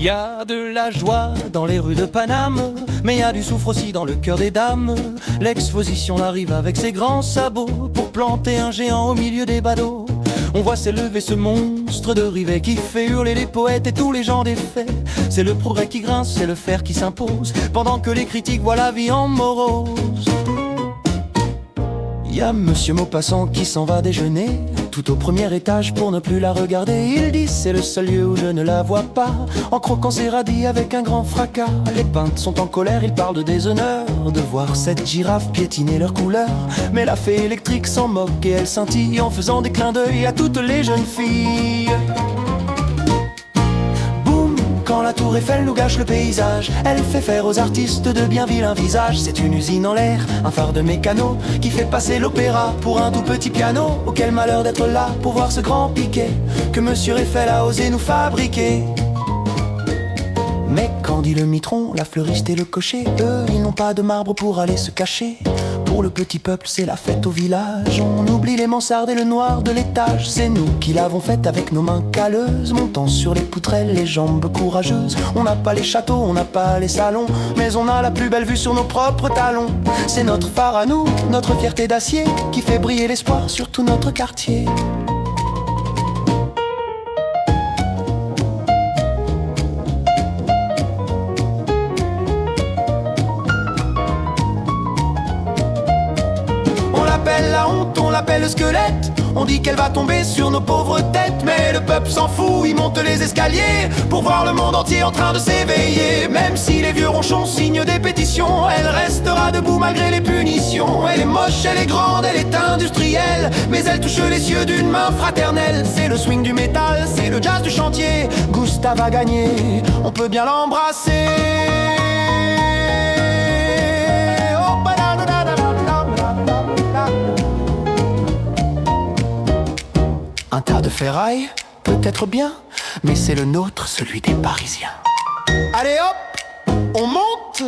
y a de la joie dans les rues de Paname, mais il y a du soufre aussi dans le cœur des dames. L'exposition arrive avec ses grands sabots pour planter un géant au milieu des badauds. On voit s'élever ce monstre de Rivet qui fait hurler les poètes et tous les gens des faits. C'est le progrès qui grince, c'est le fer qui s'impose, pendant que les critiques voient la vie en morose. Y a Monsieur Maupassant qui s'en va déjeuner tout au premier étage pour ne plus la regarder. Il dit c'est le seul lieu où je ne la vois pas, en croquant ses radis avec un grand fracas. Les peintres sont en colère, ils parlent de déshonneur de voir cette girafe piétiner leur couleur. Mais la fée électrique s'en moque et elle scintille en faisant des clins d'œil à toutes les jeunes filles. Quand la tour Eiffel nous gâche le paysage, elle fait faire aux artistes de bien vilains visages. C'est une usine en l'air, un phare de mécano qui fait passer l'opéra pour un tout petit piano. Oh quel malheur d'être là pour voir ce grand piquet que Monsieur Eiffel a osé nous fabriquer. Mais quand dit le mitron, la fleuriste et le cocher, eux, ils n'ont pas de marbre pour aller se cacher. Pour le petit peuple, c'est la fête au village. On oublie les mansardes et le noir de l'étage. C'est nous qui l'avons faite avec nos mains calleuses, montant sur les poutrelles, les jambes courageuses. On n'a pas les châteaux, on n'a pas les salons, mais on a la plus belle vue sur nos propres talons. C'est notre phare à nous, notre fierté d'acier, qui fait briller l'espoir sur tout notre quartier. La honte, on l'appelle le squelette. On dit qu'elle va tomber sur nos pauvres têtes, mais le peuple s'en fout, il monte les escaliers pour voir le monde entier en train de s'éveiller. Même si les vieux ronchons signent des pétitions, elle restera debout malgré les punitions. Elle est moche, elle est grande, elle est industrielle, mais elle touche les cieux d'une main fraternelle. C'est le swing du métal, c'est le jazz du chantier. Gustave a gagné, on peut bien l'embrasser. Un tas de ferraille, peut-être bien, mais c'est le nôtre, celui des Parisiens. Allez hop, on monte.